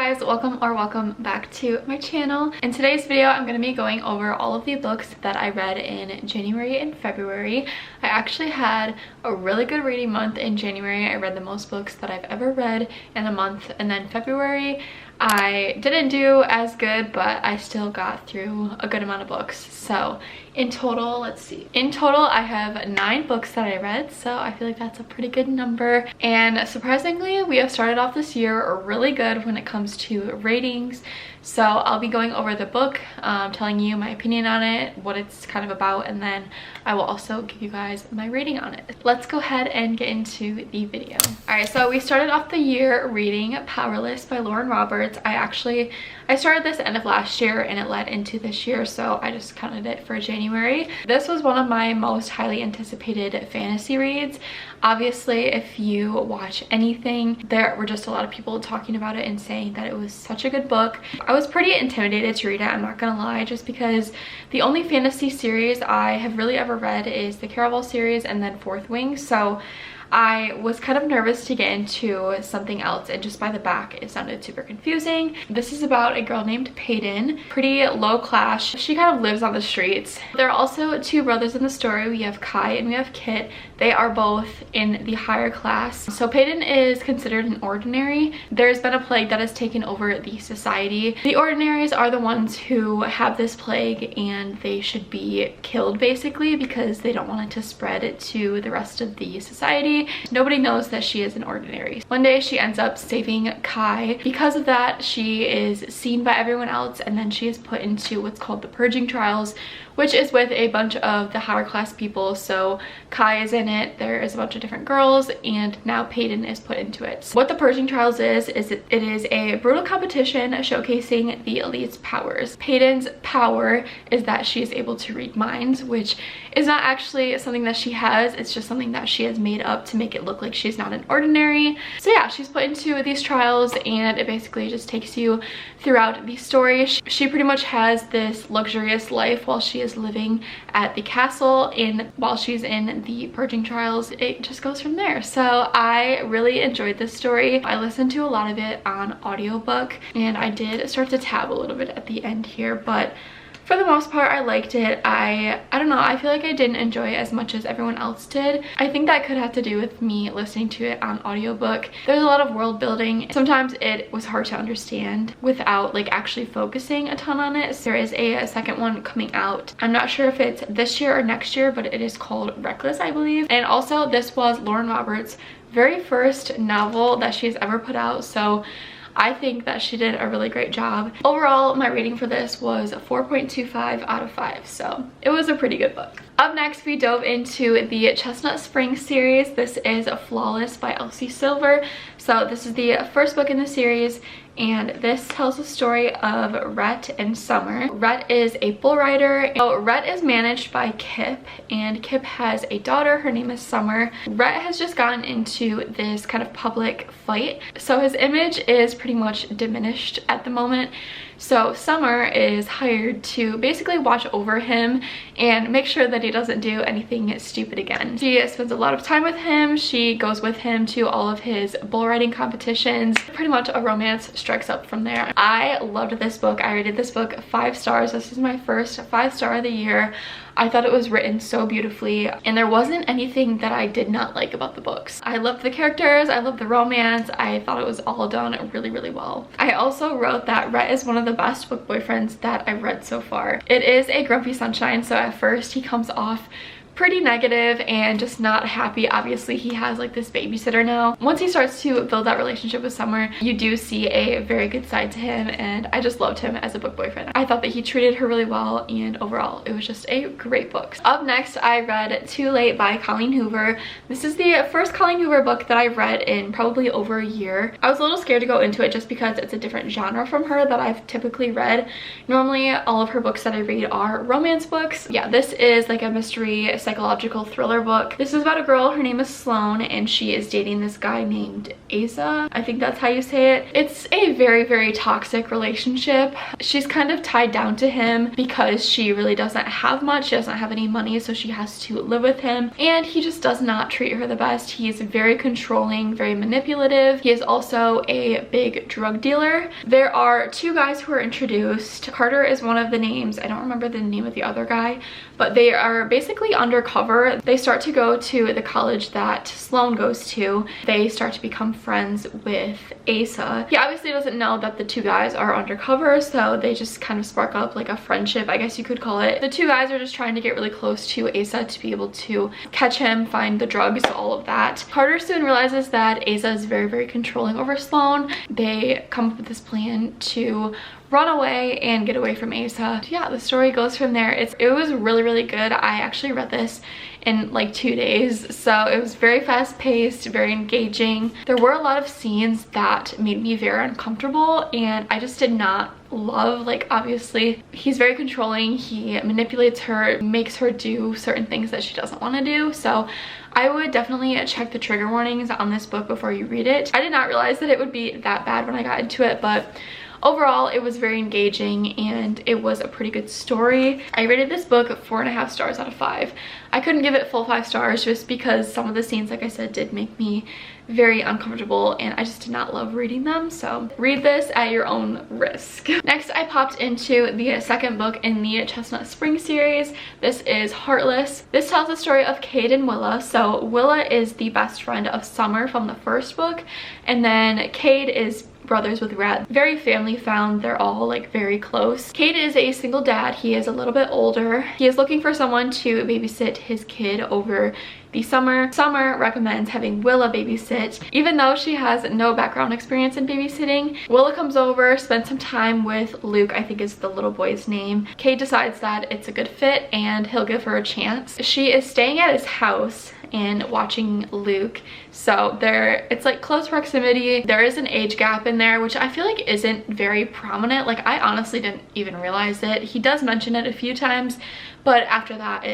guys, welcome back to my channel. In today's video, I'm going to be going over all of the books that I read in January and February. I actually had a really good reading month in January. I read the most books that I've ever read in a month, and then February I didn't do as good, but I still got through a good amount of books. So in total, let's see. In total, I have 9 books that I read, so I feel like that's a pretty good number. And surprisingly, we have started off this year really good when it comes to ratings. So I'll be going over the book, telling you my opinion on it, what it's kind of about, and then I will also give you guys my rating on it. Let's go ahead and get into the video. Alright, so we started off the year reading Powerless by Lauren Roberts. I started this end of last year and it led into this year, so I just counted it for January. This was one of my most highly anticipated fantasy reads. Obviously, if you watch anything, there were just a lot of people talking about it and saying that it was such a good book. I was pretty intimidated to read it, I'm not gonna lie, just because the only fantasy series I have really ever read is the Caraval series and then Fourth Wing, so I was kind of nervous to get into something else, and just by the back it sounded super confusing. This is about a girl named Peyton, pretty low class. She kind of lives on the streets. There are also 2 brothers in the story. We have Kai and we have Kit. They are both in the higher class. So Peyton is considered an ordinary. There's been a plague that has taken over the society. The ordinaries are the ones who have this plague, and they should be killed basically because they don't want it to spread to the rest of the society. Nobody knows that she is an ordinary. One day she ends up saving Kai. Because of that, she is seen by everyone else, and then she is put into what's called the purging trials, which is with a bunch of the higher class people. So Kai is in it, there is a bunch of different girls, and now Peyton is put into it. So what the purging trials is it is a brutal competition showcasing the elite's powers. Peyton's power is that she is able to read minds, which is not actually something that she has, it's just something that she has made up to make it look like she's not an ordinary. So yeah, she's put into these trials, and it basically just takes you throughout the story. She pretty much has this luxurious life while she is living at the castle, and while she's in the purging trials, it just goes from there. So I really enjoyed this story. I listened to a lot of it on audiobook, and I did start to tab a little bit at the end here, but for the most part, I liked it. I don't know, I feel like I didn't enjoy it as much as everyone else did. I think that could have to do with me listening to it on audiobook. There's a lot of world building. Sometimes it was hard to understand without like actually focusing a ton on it. So there is a second one coming out. I'm not sure if it's this year or next year, but it is called Reckless, I believe. And also, this was Lauren Roberts' very first novel that she's ever put out, so I think that she did a really great job. Overall, my rating for this was a 4.25 out of 5, so it was a pretty good book. Up next, we dove into the Chestnut Springs series. This is Flawless by Elsie Silver. So this is the first book in the series, and this tells the story of Rhett and Summer. Rhett is a bull rider. So Rhett is managed by Kip, and Kip has a daughter. Her name is Summer. Rhett has just gotten into this kind of public fight, so his image is pretty much diminished at the moment. So Summer is hired to basically watch over him and make sure that he doesn't do anything stupid again. She spends a lot of time with him. She goes with him to all of his bull riding competitions. Pretty much a romance strikes up from there. I loved this book. I rated this book 5 stars. This is my first 5-star of the year. I thought it was written so beautifully, and there wasn't anything that I did not like about the books. I loved the characters, I loved the romance, I thought it was all done really, really well. I also wrote that Rhett is one of the best book boyfriends that I've read so far. It is a grumpy sunshine, so at first he comes off pretty negative and just not happy. Obviously, he has like this babysitter now. Once he starts to build that relationship with Summer, you do see a very good side to him, and I just loved him as a book boyfriend. I thought that he treated her really well, and overall it was just a great book. Up next, I read Too Late by Colleen Hoover. This is the first Colleen Hoover book that I've read in probably over a year. I was a little scared to go into it just because it's a different genre from her that I've typically read. Normally all of her books that I read are romance books. Yeah, this is like a mystery psychological thriller book. This is about a girl, her name is Sloane, and she is dating this guy named Asa. I think that's how you say it. It's a very, very toxic relationship. She's kind of tied down to him because she really doesn't have much. She doesn't have any money, so she has to live with him, and he just does not treat her the best. He's very controlling, very manipulative. He is also a big drug dealer. There are two guys who are introduced. Carter is one of the names. I don't remember the name of the other guy, but they are basically undercover. They start to go to the college that Sloane goes to. They start to become friends with Asa. He obviously doesn't know that the two guys are undercover, so they just kind of spark up like a friendship, I guess you could call it. The two guys are just trying to get really close to Asa to be able to catch him, find the drugs, all of that. Carter soon realizes that Asa is very, very controlling over Sloane. They come up with this plan to run away and get away from Asa. Yeah, the story goes from there. It was really, really good. I actually read this in like 2 days, so it was very fast paced, very engaging. There were a lot of scenes that made me very uncomfortable, and I just did not love, like, obviously he's very controlling. He manipulates her, makes her do certain things that she doesn't want to do, so I would definitely check the trigger warnings on this book before you read it. I did not realize that it would be that bad when I got into it, but overall, it was very engaging and it was a pretty good story. I rated this book 4.5 stars out of 5. I couldn't give it full 5 stars just because some of the scenes, like I said, did make me very uncomfortable and I just did not love reading them, so read this at your own risk. Next, I popped into the second book in the Chestnut Spring series. This is Heartless. This tells the story of Cade and Willa. So Willa is the best friend of Summer from the first book, and then Cade is brothers with Red. Very family found. They're all like very close. Cade is a single dad. He is a little bit older. He is looking for someone to babysit his kid over the summer. Summer recommends having Willa babysit, even though she has no background experience in babysitting. Willa comes over, spends some time with Luke, I think is the little boy's name. Cade decides that it's a good fit and he'll give her a chance. She is staying at his house and watching Luke, so it's like close proximity. There is an age gap in there, which I feel like isn't very prominent. Like, I honestly didn't even realize it. He does mention it a few times, but after that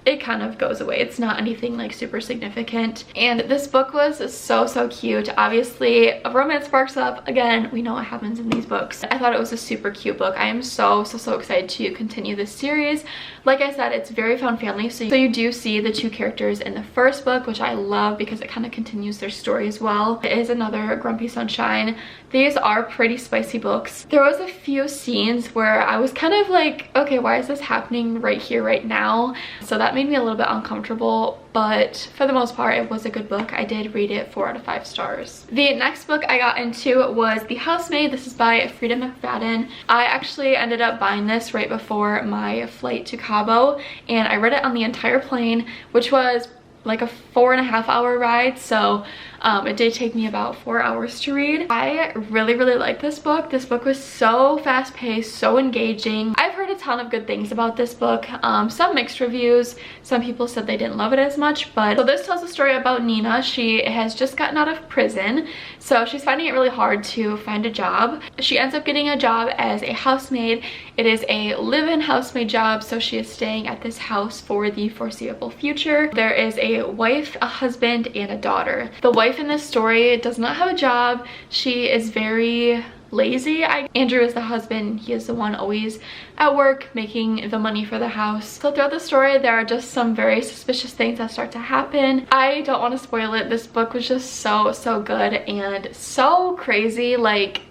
it kind of goes away. It's not anything like super significant. And this book was so cute. Obviously a romance sparks up. Again, we know what happens in these books. I thought it was a super cute book. I am so excited to continue this series. Like I said, it's very found family, so you do see the two characters in the first book, which I love because it kind of continues their story as well. It is another Grumpy Sunshine. These are pretty spicy books. There was a few scenes where I was kind of like, okay, why is this happening right here, right now? So that made me a little bit uncomfortable, but for the most part, it was a good book. I did rate it 4 out of 5 stars. The next book I got into was The Housemaid. This is by Frida McFadden. I actually ended up buying this right before my flight to Cabo, and I read it on the entire plane, which was like a 4.5 hour ride, so it did take me about 4 hours to read. I really liked this book. This book was so fast paced, so engaging. I've heard a ton of good things about this book, some mixed reviews. Some people said they didn't love it as much, but so this tells a story about Nina. She has just gotten out of prison, so she's finding it really hard to find a job. She ends up getting a job as a housemaid. It is a live-in housemaid job, so she is staying at this house for the foreseeable future. There is a wife, a husband, and a daughter. The wife in this story does not have a job. She is very lazy. Andrew is the husband. He is the one always at work making the money for the house. So throughout the story, there are just some very suspicious things that start to happen. I don't want to spoil it. This book was just so good and so crazy. Like,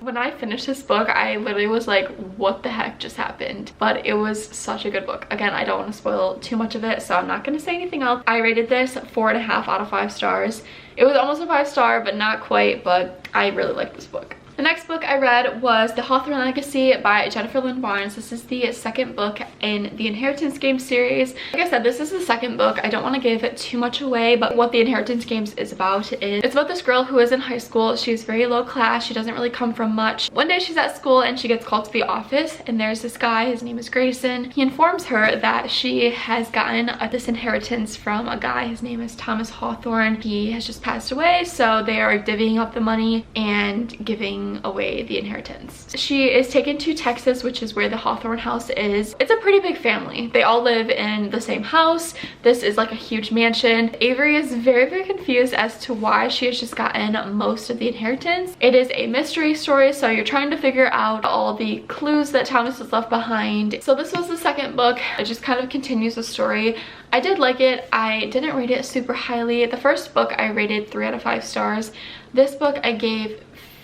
when I finished this book, I literally was like, what the heck just happened? But it was such a good book. Again, I don't want to spoil too much of it, so I'm not going to say anything else. I rated this 4.5 out of 5 stars. It was almost a 5-star, but not quite, but I really liked this book. The next book I read was The Hawthorne Legacy by Jennifer Lynn Barnes. This is the second book in the Inheritance Games series. Like I said, this is the second book. I don't want to give it too much away, but what the Inheritance Games is about is it's about this girl who is in high school. She's very low class. She doesn't really come from much. One day she's at school and she gets called to the office, and there's this guy. His name is Grayson. He informs her that she has gotten this inheritance from a guy. His name is Thomas Hawthorne. He has just passed away, so they are divvying up the money and giving taking away the inheritance. She is taken to Texas, which is where the Hawthorne house is. It's a pretty big family. They all live in the same house. This is like a huge mansion. Avery is very, very confused as to why she has just gotten most of the inheritance. It is a mystery story, so you're trying to figure out all the clues that Thomas has left behind. So this was the second book. It just kind of continues the story. I did like it. I didn't rate it super highly. The first book I rated 3 out of 5 stars. This book I gave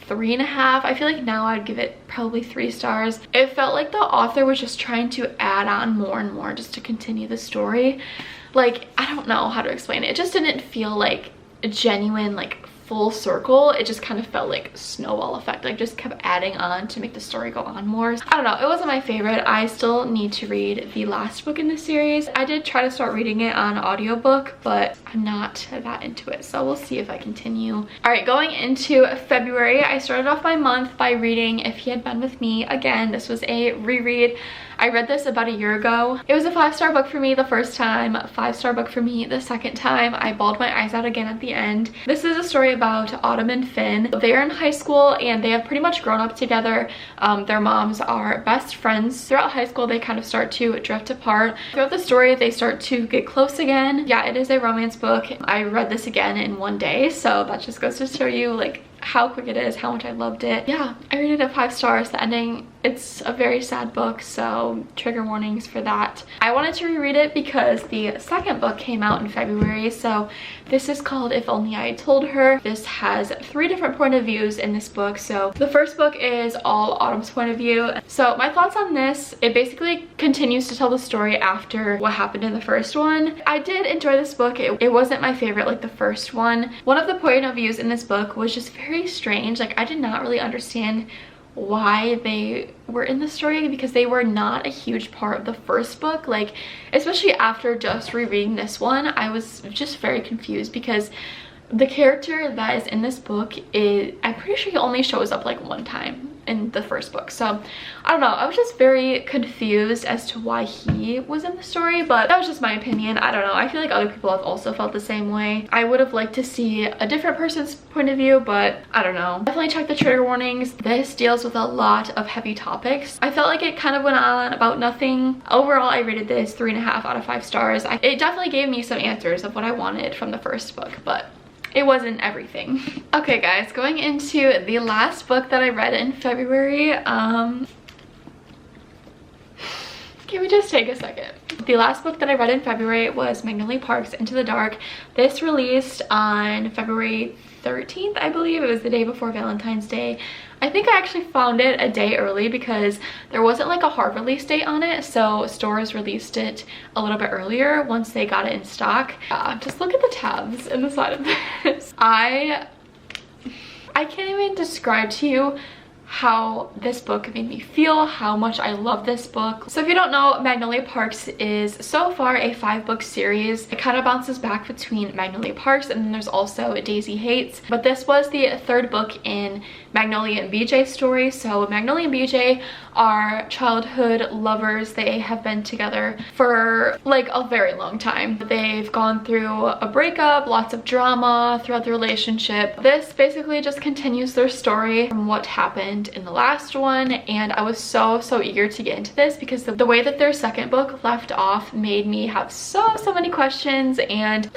3.5. I feel like now I'd give it probably 3 stars. It felt like the author was just trying to add on more and more just to continue the story. Like, I don't know how to explain it. It just didn't feel like a genuine, like, full circle. It just kind of felt like snowball effect, like just kept adding on to make the story go on more. I don't know, it wasn't my favorite. I still need to read the last book in the series. I did try to start reading it on audiobook, but I'm not that into it, so we'll see if I continue. All right, going into February, I started off my month by reading If He Had Been With Me. Again, this was a reread. I read this about a year ago. It was a 5-star book for me the first time, 5-star book for me the second time. I bawled my eyes out again at the end. This is a story about Autumn and Finn. They're in high school and they have pretty much grown up together. Their moms are best friends. Throughout high school, they kind of start to drift apart. Throughout the story, they start to get close again. Yeah, it is a romance book. I read this again in one day, so that just goes to show you like how quick it is, how much I loved it. Yeah, I rated it 5 stars. The ending, it's a very sad book, so trigger warnings for that. I wanted to reread it because the second book came out in February, so this is called If Only I Had Told Her. This has 3 different point of views in this book. So the first book is all Autumn's point of view. So my thoughts on this, it basically continues to tell the story after what happened in the first one. I did enjoy this book. It wasn't my favorite like the first one. One of the point of views in this book was just very strange. Like, I did not really understand why they were in the story because they were not a huge part of the first book. Like, especially after just rereading this one, I was just very confused because the character that is in this book is, I'm pretty sure he only shows up like one time in the first book. So I don't know, I was just very confused as to why he was in the story, but that was just my opinion. I don't know, I feel like other people have also felt the same way. I would have liked to see a different person's point of view, but I don't know. Definitely check the trigger warnings. This deals with a lot of heavy topics. I felt like it kind of went on about nothing. Overall, I rated this 3.5 out of 5 stars. It definitely gave me some answers of what I wanted from the first book, but it wasn't everything. Okay guys, going into the last book that I read in February. Can we just take a second? The last book that I read in February was Magnolia Park's Into the Dark. This released on February 13th, I believe. It was the day before Valentine's Day. I think I actually found it a day early because there wasn't like a hard release date on it, so stores released it a little bit earlier once they got it in stock. Just look at the tabs in the side of this. I can't even describe to you how this book made me feel, how much I love this book. So if you don't know, Magnolia Parks is so far a 5-book series. It kind of bounces back between Magnolia Parks and then there's also Daisy Hates. But this was the 3rd book in Magnolia and BJ's story. So Magnolia and BJ are childhood lovers. They have been together for like a very long time. They've gone through a breakup, lots of drama throughout the relationship. This basically just continues their story from what happened in the last one, and I was so eager to get into this because the way that their second book left off made me have so many questions. And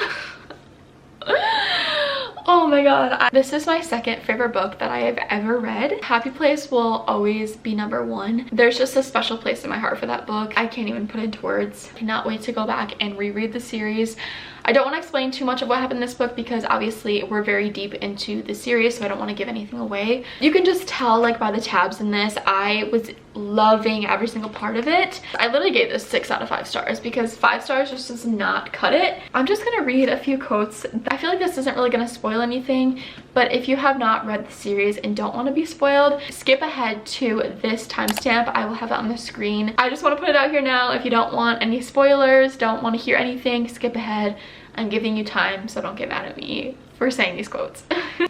oh my god, this is my second favorite book that I have ever read. Happy Place will always be number 1. There's just a special place in my heart for that book. I can't even put into words. I cannot wait to go back and reread the series. I don't want to explain too much of what happened in this book because obviously we're very deep into the series, so I don't want to give anything away. You can just tell like by the tabs in this, I was loving every single part of it. I literally gave this 6 out of 5 stars because 5 stars just does not cut it. I'm just gonna read a few quotes. I feel like this isn't really gonna spoil anything, but if you have not read the series and don't want to be spoiled, skip ahead to this timestamp. I will have it on the screen. I just want to put it out here now. If you don't want any spoilers, don't want to hear anything, skip ahead. I'm giving you time, so don't get mad at me for saying these quotes.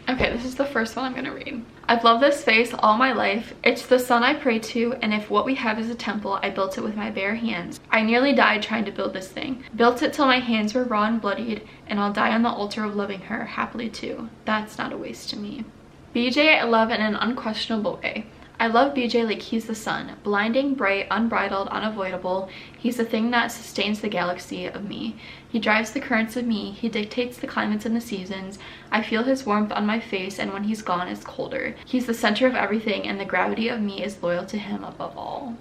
Okay, this is the first one I'm gonna read. I've loved this face all my life. It's the sun I pray to, and if what we have is a temple, I built it with my bare hands. I nearly died trying to build this thing. Built it till my hands were raw and bloodied, and I'll die on the altar of loving her, happily too. That's not a waste to me. BJ I love in an unquestionable way. I love BJ like he's the sun, blinding, bright, unbridled, unavoidable. He's the thing that sustains the galaxy of me. He drives the currents of me. He dictates the climates and the seasons. I feel his warmth on my face, and when he's gone, it's colder. He's the center of everything, and the gravity of me is loyal to him above all.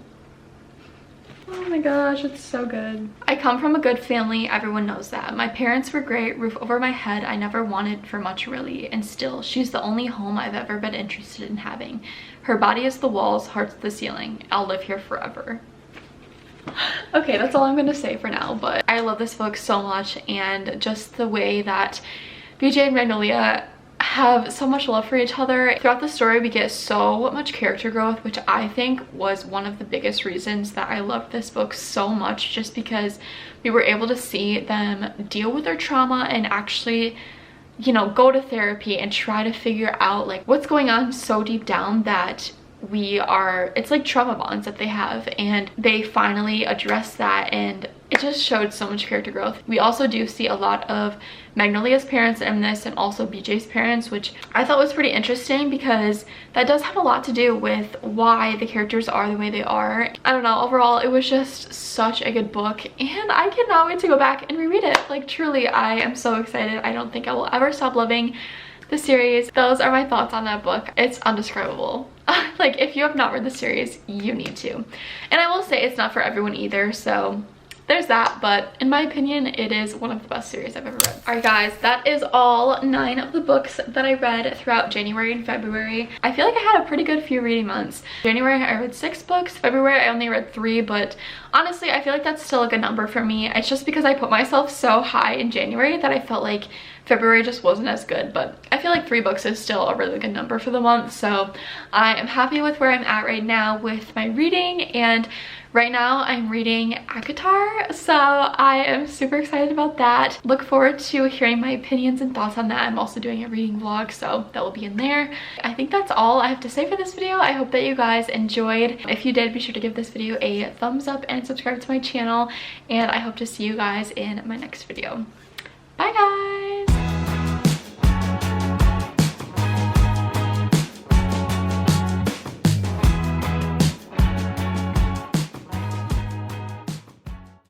Oh my gosh, it's so good. I come from a good family, everyone knows that. My parents were great, roof over my head, I never wanted for much really, and still, she's the only home I've ever been interested in having. Her body is the walls, heart's the ceiling. I'll live here forever. Okay, that's all I'm gonna say for now, but I love this book so much, and just the way that BJ and Magnolia have so much love for each other. Throughout the story we get so much character growth, which I think was one of the biggest reasons that I loved this book so much, just because we were able to see them deal with their trauma and actually, you know, go to therapy and try to figure out like what's going on so deep down that it's like trauma bonds that they have, and they finally address that, and it just showed so much character growth. We also do see a lot of Magnolia's parents in this, and also BJ's parents, which I thought was pretty interesting because that does have a lot to do with why the characters are the way they are. I don't know, overall it was just such a good book, and I cannot wait to go back and reread it. Like truly, I am so excited. I don't think I will ever stop loving the series. Those are my thoughts on that book. It's undescribable. Like if you have not read the series, you need to. And I will say it's not for everyone either, so there's that, but in my opinion it is one of the best series I've ever read. Alright guys, that is all 9 of the books that I read throughout January and February. I feel like I had a pretty good few reading months. January I read 6 books, February I only read 3, but honestly I feel like that's still a good number for me. It's just because I put myself so high in January that I felt like February just wasn't as good, but I feel like 3 books is still a really good number for the month, so I am happy with where I'm at right now with my reading. And right now I'm reading ACOTAR, so I am super excited about that. Look forward to hearing my opinions and thoughts on that. I'm also doing a reading vlog, so that will be in there. I think that's all I have to say for this video. I hope that you guys enjoyed. If you did, be sure to give this video a thumbs up and subscribe to my channel, and I hope to see you guys in my next video. Bye guys!